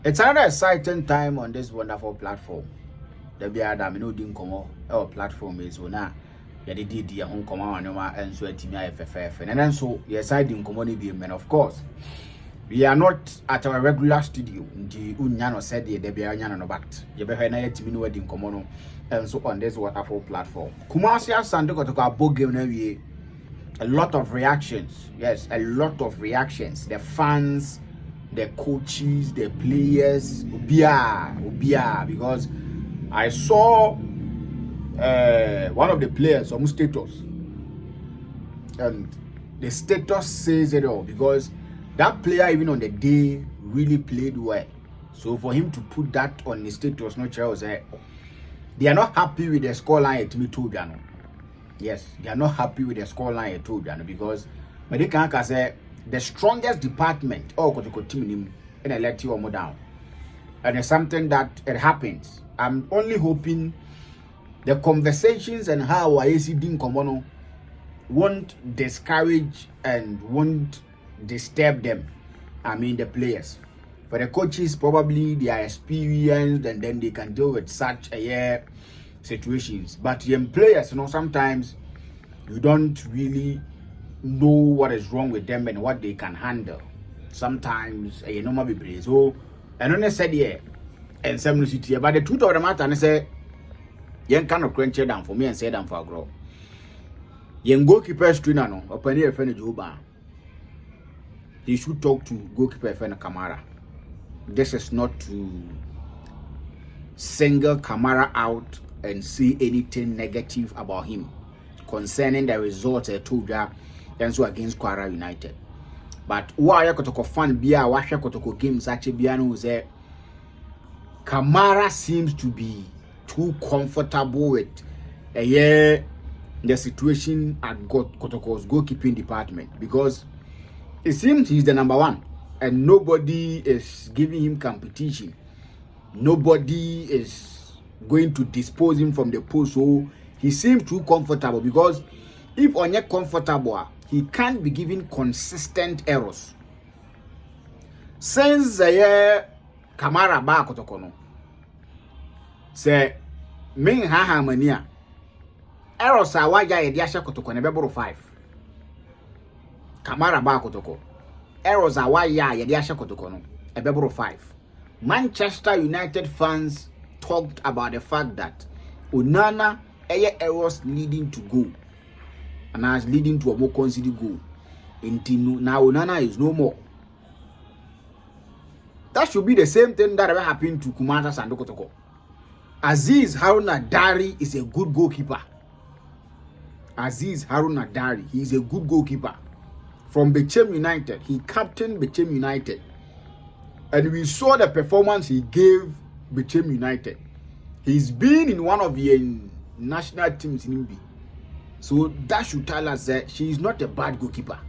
It's another exciting time on this wonderful platform. The beard I know didn't come our platform is now. Yeah, they did the home command and so at FFF. And then so yes, I didn't come on the and of course. We are not at our regular studio. The Unyano said the Debian no bat. You better not yet me wedding common and so on this wonderful platform. Kumasi Santo Kotoko Bogame. A lot of reactions. Yes, a lot of reactions. The fans, the coaches, the players, Ubia, because I saw one of the players on status, and the status says it all because that player even on the day really played well. So for him to put that on the status, not sure they are not happy with the scoreline at me too, Jano. Yes, they are not happy with the scoreline at all, Jano, because Medicanka say the strongest department Kotoko team and I let you more down. And it's something that it happens. I'm only hoping the conversations and how I see Din Komono won't discourage and won't disturb them. I mean the players. For the coaches, probably they are experienced and then they can deal with such a situations. But the players, sometimes you don't really know what is wrong with them and what they can handle. Sometimes be brave. So I don't said and some city, but the truth of the matter, I say, young kind of crunch down for me and say down for a grow. Young goalkeeper trainer no, open here friend Juba. He should talk to goalkeeper friend Kamara. This is not to single Kamara out and see anything negative about him concerning the results I told ya and so against Kwara United. But why Kotoko fan bia why Kotoko games actually biano say Kamara seems to be too comfortable with the situation at Kotoko's goalkeeping department because it seems he's the number one and nobody is giving him competition. Nobody is going to dispose him from the post, so he seems too comfortable because if Onye comfortable, he can't be given consistent errors. Since Kamara ba Kotoko no say min ha mania errors are why ya dey ahye Kotoko na beboro 5 Kamara ba Kotoko errors are why ya dey ahye Kotoko no e beboro 5. Manchester United fans talked about the fact that Onana errors leading to goal and as leading to a more considered goal. Now Onana is no more. That should be the same thing that ever happened to Kumasa Santo Kotoko. Aziz Haruna Dari is a good goalkeeper. Aziz Haruna Dari, he is a good goalkeeper. From Bechem United, he captained Bechem United. And we saw the performance he gave Bechem United. He's been in one of the national teams in India. So that should tell us that she is not a bad goalkeeper.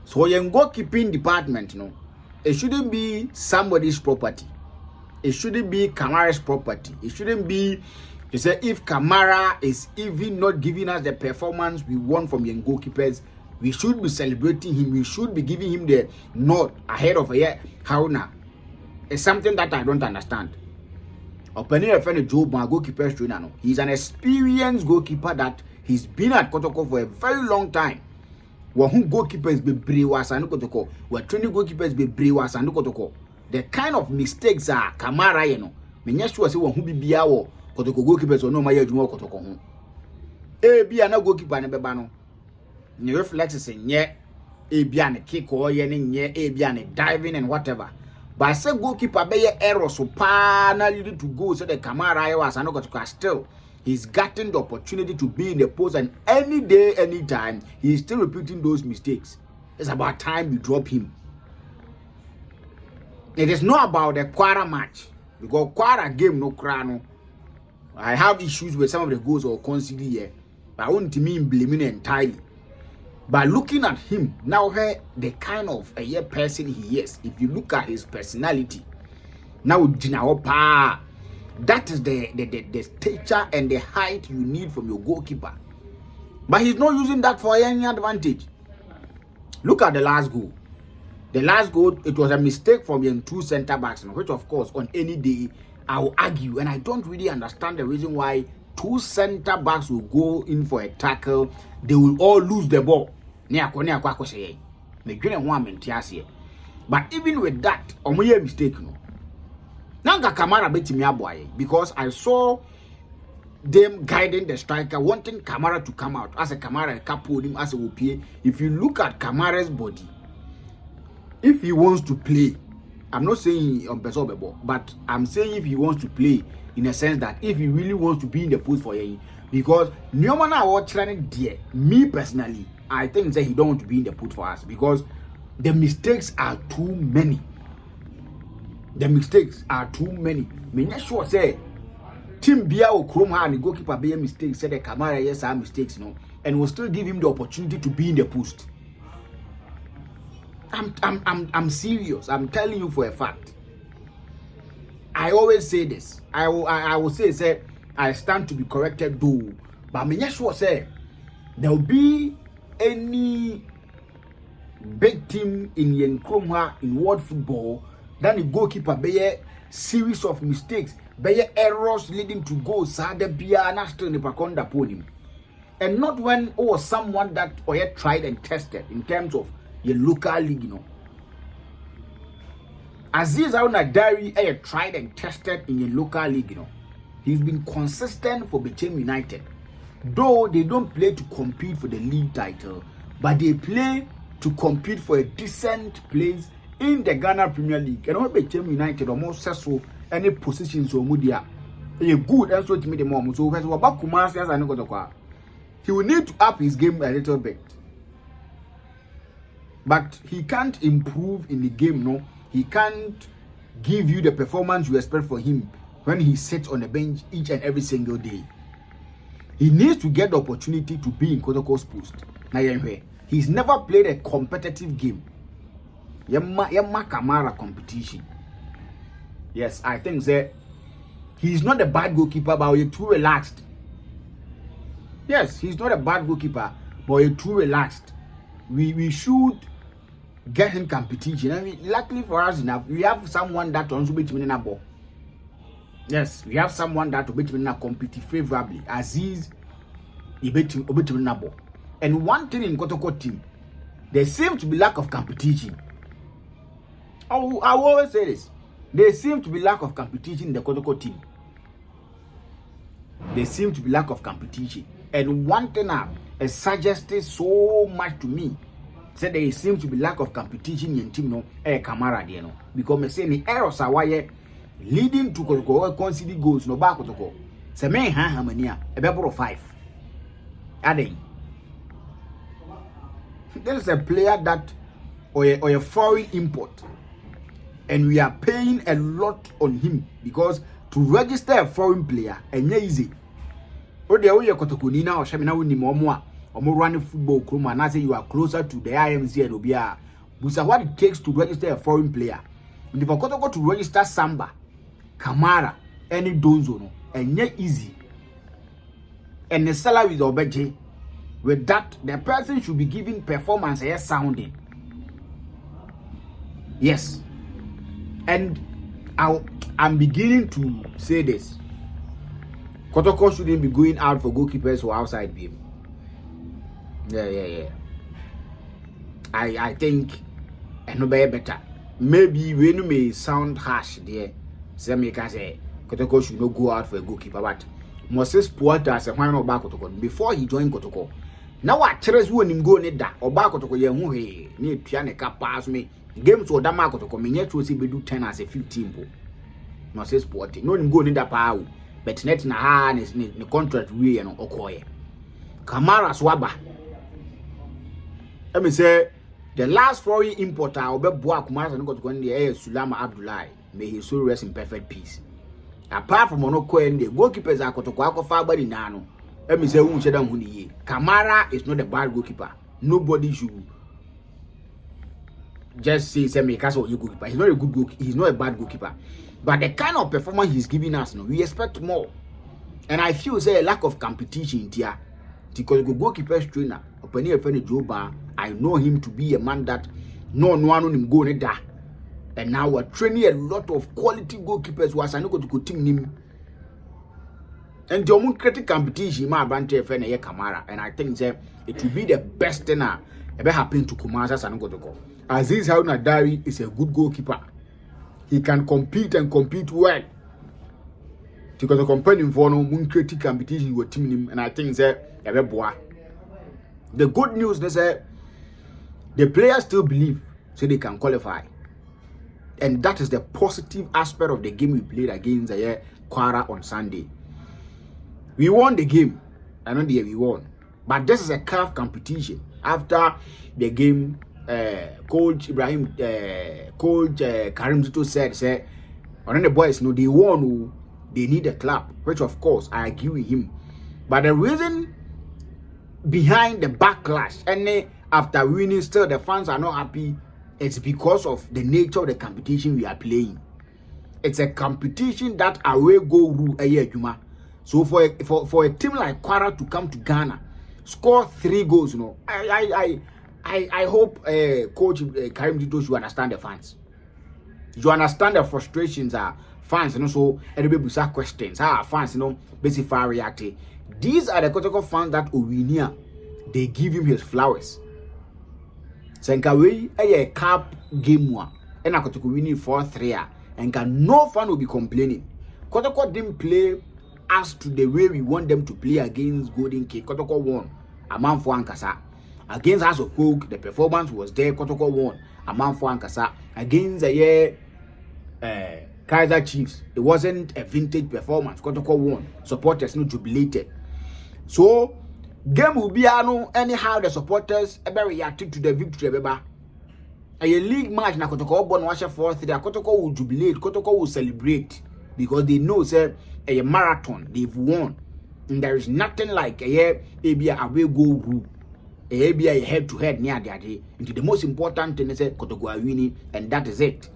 So your goalkeeping department, it shouldn't be somebody's property. It shouldn't be Kamara's property. It shouldn't be to say if Kamara is even not giving us the performance we want from young goalkeepers, we should be celebrating him. We should be giving him the nod ahead of Haruna. It's something that I don't understand. Opening a friend Joe Ban goalkeeper trainer. He's an experienced goalkeeper that he's been at Kotoko for a very long time. Who goalkeepers be brewas and Kotoko. We're training goalkeepers be brewas and Kotoko. The kind of mistakes are Kamara, Menyeswa say who be biawo Kotoko goalkeepers or no my jumo Kotoko. Be na goalkeeper ne beba no. Reflexes in ye be an kick or ye be an diving and whatever. But I say goalkeeper be error so na leading to go so the Kamara was and Kotoko still. He's gotten the opportunity to be in the post and any day, anytime, he's still repeating those mistakes. It's about time we drop him. It is not about the Kwara match. Because Kwara game no crano. I have issues with some of the goals or consider here. But I won't mean blaming entirely. But looking at him, now the kind of a person he is, if you look at his personality, now that is the stature and the height you need from your goalkeeper. But he's not using that for any advantage. Look at the last goal. The last goal, it was a mistake from the two center backs, which of course on any day I will argue, and I don't really understand the reason why two center backs will go in for a tackle, they will all lose the ball. But even with that, omoye mistake no. Nanga Kamara bet me aboy because I saw them guiding the striker, wanting Kamara to come out. As a Kamara coupled him as a OPA. If you look at Kamara's body, if he wants to play, I'm not saying on Besobebo, but I'm saying if he wants to play in a sense that if he really wants to be in the post for you, because Nyomana was trying there. Me personally, I think that he don't want to be in the post for us because the mistakes are too many. The mistakes are too many. Me not sure say Team Bia or Chroma and the goalkeeper be a mistake. Said the Kamara yes are mistakes, no, and will still give him the opportunity to be in the post. I'm serious. I'm telling you for a fact. I always say this. I will say I stand to be corrected though. But me not sure say there will be any big team in Yenkromha in world football than the goalkeeper be a series of mistakes, be errors leading to goals. Sada bia na still ne pakonda podium, and not when someone that tried and tested in terms of your local league, you know. Aziz Aouna Diary tried and tested in your local league, you know. He's been consistent for Bechem United, though they don't play to compete for the league title, but they play to compete for a decent place in the Ghana Premier League. And when Bechem United are more successful any positions or media, a good and so to me the mom. So about Kumasi as I know, he will need to up his game a little bit. But he can't improve in the game, no. He can't give you the performance you expect for him when he sits on the bench each and every single day. He needs to get the opportunity to be in Kotoko's post. Now, he's never played a competitive game. Yemma Kamara competition. Yes, I think that he's not a bad goalkeeper, but he's too relaxed. Yes, he's not a bad goalkeeper, but he's too relaxed. We should get him competition. I mean, luckily for us enough, we have someone that also beat me in a ball. Yes, we have someone that will beat me in a compete favorably. Aziz, he beat me in a ball. And one thing in Kotoko team, there seems to be lack of competition. I will always say this. There seems to be lack of competition in the Kotoko team. There seems to be lack of competition. And one thing has suggested so much to me, said there seems to be lack of competition in team, no, Kamara, you know, because me say the errors are why leading to consider goals no back to go. Say me how many a better 5. Adding. There is a player that or a foreign import, and we are paying a lot on him because to register a foreign player and easy. Oh, the way you Kotoko Nina or Shamina win more running football crew, and I say you are closer to the IMC and Obia. Busa what it takes to register a foreign player. And if I go to register Samba, Kamara, any Donzo, and yet easy. And the salary is obey. With that, the person should be giving performance as sounding. Yes. And I'm beginning to say this. Kotoko shouldn't be going out for goalkeepers who are outside game. Yeah. I think and no better. Maybe when you may sound harsh there, some can say Kotoko should not go out for a goalkeeper, but Moses Puertas and one back Kotoko before he joined Kotoko. Now what Cheres won him go need that or back Kotoko Yamu near Pianica pass me. Games or Dama Kotoko me yet to see do 10 as a 15. Moses Puertas, no him go need that power, but net na harness the contract we and Okoye. Kamara Swaba. Let me say the last foreign importer Obe Boa Kumara and got going the air Sulama Abdullahi. May his soul rest in perfect peace. Apart from Monoko and the goalkeepers are Kotoko Fabadi Nano. Let me say Kamara is not a bad goalkeeper. Nobody should just say Semikasa or goalkeeper. He's not a good goalkeeper, he's not a bad goalkeeper. But the kind of performance he's giving us, no, we expect more. And I feel say a lack of competition here. Because the goalkeeper trainer, I know him to be a man that no one him go da. And now we're training a lot of quality goalkeepers who are saying go team nim. And the own critic competition, my branch FNA Kamara, and I think that it will be the best thing ever happen to Kumasa and Kotoko. Aziz Haruna Dari is a good goalkeeper. He can compete and compete well. Because the company for no moon critic competition with team him, and I think that the good news is that the players still believe so they can qualify. And that is the positive aspect of the game we played against Kwara on Sunday. We won the game. I know we won. But this is a CAF competition. After the game, Coach Karim Zito said, when the boys know they won, they need a clap. Which of course, I agree with him. But the reason behind the backlash, and after winning still the fans are not happy, it's because of the nature of the competition we are playing. It's a competition that away go rule a year, Juma. So for a team like Kwara to come to Ghana, score 3 goals, you know, I hope Coach Karim Dito should understand the fans. You understand the frustrations fans, you know, so everybody will ask questions. Fans, you know, basically reacting. These are the Kotoko fans that Owinia, they give him his flowers. Senkawe a cup game one, and I Kotoko winning 4-3, and no fan will be complaining. Kotoko didn't play as to the way we want them to play against Golden Cake. Kotoko won a man for Ankasa. Against House of Coke, the performance was there. Kotoko won a man for Ankasa. Against the Kaiser Chiefs, it wasn't a vintage performance. Kotoko won. Supporters no jubilated. So game will be anyhow the supporters ever reacted to the victory. A league match na Kotoko won 4-3. Kotoko will jubilate. Kotoko will celebrate because they know say a marathon they've won, and there is nothing like a away go rule, a head to head near the day. Into the most important thing is Kotoko winning, and that is it.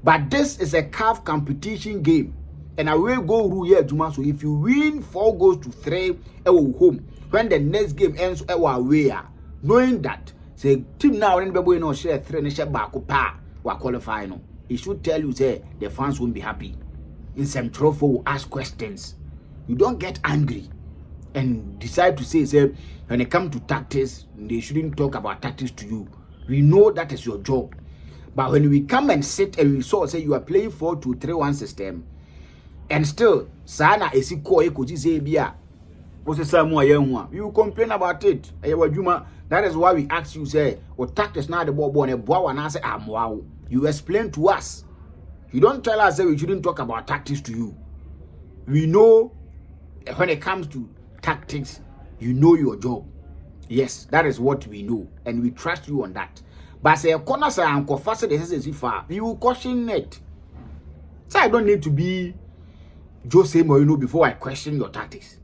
But this is a CAF competition game, and away go rule here, Juma. So if you win 4 goals to 3, home when the next game ends, away, knowing that say team now when baby no share 3 and share back wa qualify no, it should tell you say the fans won't be happy. In some trophy will ask questions. You don't get angry and decide to say when it comes to tactics, they shouldn't talk about tactics to you. We know that is your job. But when we come and sit and we saw say you are playing 4-2-3-1 system, and still sana esiko ekoji say bia you complain about it. That is why we ask you say what tactics now the ball and boa say wow. You explain to us. You don't tell us that we shouldn't talk about tactics to you. We know when it comes to tactics, you know your job. Yes, that is what we know, and we trust you on that. But say corner say I'm faster than far. You will question it. So I don't need to be Jose Mourinho before I question your tactics.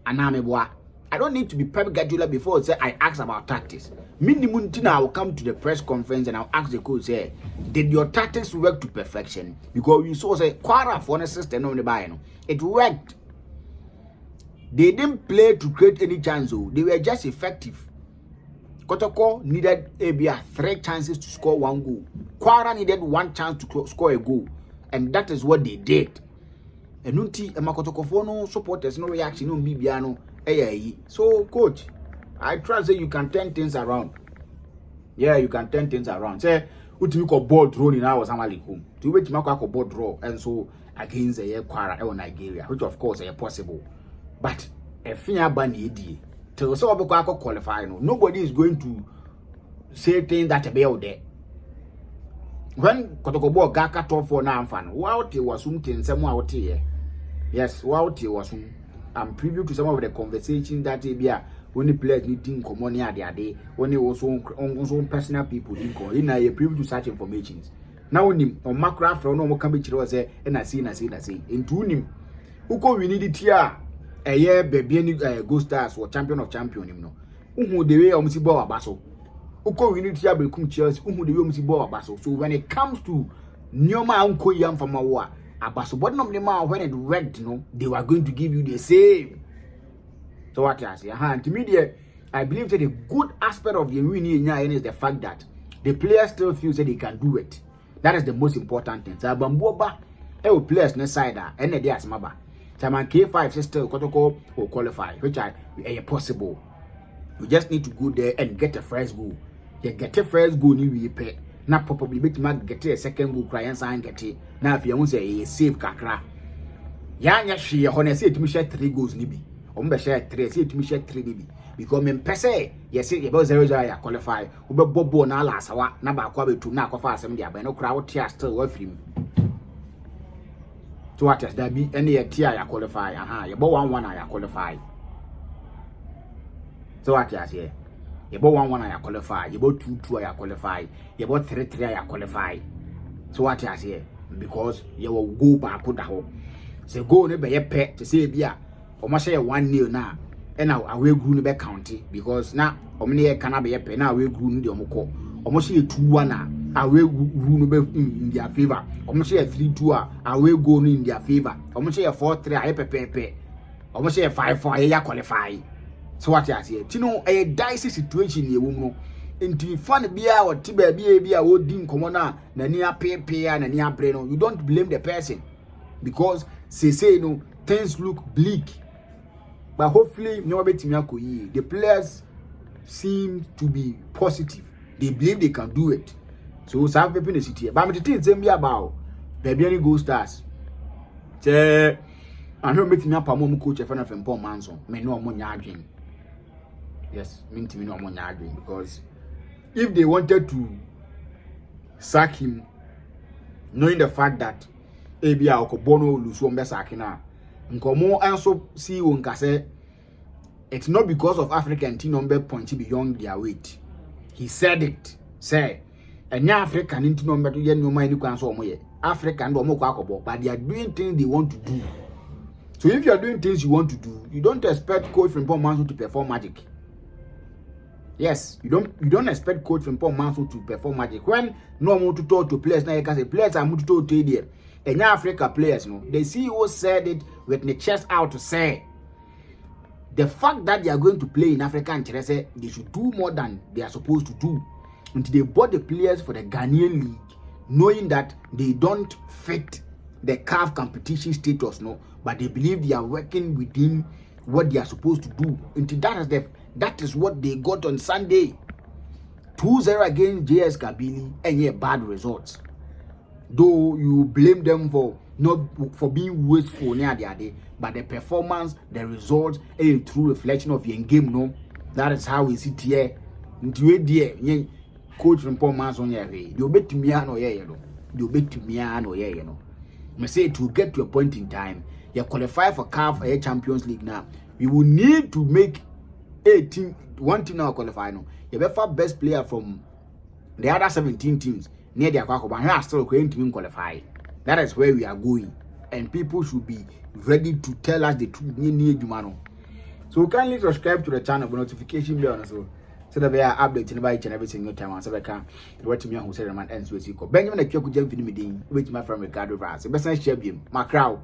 And I don't need to be Pep Guardiola before I ask about tactics. Minimum thing I will come to the press conference and I'll ask the coach, say, did your tactics work to perfection? Because we saw say Kwara for the system on the buy, it worked. They didn't play to create any chance, they were just effective. Kotoko needed maybe 3 chances to score 1 goal. Kwara needed 1 chance to score a goal, and that is what they did. And Nunti and Kotoko for no supporters, no reaction, no Bibiano. So, coach, I trust that you can turn things around. Yeah, you can turn things around. Say, what you call ball draw in our Samali home. To which you call ball draw, and so against the Kwara or Nigeria, which of course is possible. But if you have bani till so qualify, nobody is going to say things that are out there. When Kotoko ball Gaka top for now, fan, what it was something somewhere out here. Yes, what it was. I'm preview to some of the conversations that when the players need common the other day, when they also personal people didn't call in a preview to such information. Now on Macra from no can be say and I see into him. Who we need it here a year baby Goalstars or champion of champion him no. Who the way almost ball basso. Who we need here become Chelsea, who the way almost ball basso. So when it comes to Nyoma Uncle Yam from our Abaso, but not the man when it worked, they were going to give you the same. So what I say, to me, I believe that the good aspect of the winning is the fact that the players still feel that they can do it. That is the most important thing. So Bamboba, players next side and the day Maba. So man K5 still Kotoko will qualify, which are possible. You just need to go there and get a first goal. You get a first goal, you pay. Not probably get a second goal, cry and sign get it. Now if you want to say save kakra. Ya she honestly to me share 3 goals nibi. Share 3, say to me share 3 nibi. Because me pese, yes, you about 0-0 ya qualify. Ube bobo na la sawa na ba kwa betu na kwa fa asem dia ba no crowd tear still wa free. So what is that be any tear ya qualify? Aha, you about 1-1 ya qualify. So what is here? You about 1-1 ya qualify. You about 2-2 ya qualify. You about 3-3 ya qualify. So what is here? Because you will go back to the home. So go ne be ye pet to say bia. Omo share 1-0 na. And now away grew be county because now omni can be a pen away grew the omoko. Almost 2-1 away grew be in their favor. Almost 3-2 away go in their favor. Almost 4-3 a pepe. Almost 5-4 ya qualify. So what you say? You know a dicey situation ye woman. Into fun beer or tiber beer or din commona na near pay and near brain. You don't blame the person because say no things look bleak. But hopefully, the players seem to be positive. They believe they can do it. So, some people in the city. But I'm telling you about Goalkeeper. I know meeting up a mom coach of Frimpong Manso. Me no more nyadwin. Yes, me no more nyadwin because if they wanted to sack him, knowing the fact that Abia Okobono Lusuombe Sakina. Nkomo also see Nkase, it's not because of African team number pointing beyond their weight. He said it. Say, and African into number to yen no mind African but they are doing things they want to do. So if you are doing things you want to do, you don't expect coach Frimpong Manso to perform magic. Yes, you don't expect coach Frimpong Manso to perform magic. When no more to talk to players now, you can say players are to talk to there. And Africa players, the CEO said it with the chest out to say the fact that they are going to play in Africa and Chelsea, they should do more than they are supposed to do. Until they bought the players for the Ghanaian league, knowing that they don't fit the CAF competition status, but they believe they are working within what they are supposed to do. Until that is what they got on Sunday. 2-0 against JS Kabylie and bad results. Though you blame them for being wasteful near the day, but the performance, the results, a true reflection of your game, that is how we sit here. Into dear coach Frimpong Manso on your way. You bet to me no you bet to me no Me say to get to a point in time, you qualify for CAF or Champions League now. We will need to make one team now qualify no. You better best player from the other 17 teams. Near their are still going to qualify. That is where we are going, and people should be ready to tell us the truth. So kindly subscribe to the channel with notification bell so that we are updating about each and every single time. So I can watch me on Hussein and ends with you. Benjamin, a Kyoku Jam video, which my friend Ricardo Vaz. The best share him, my crowd.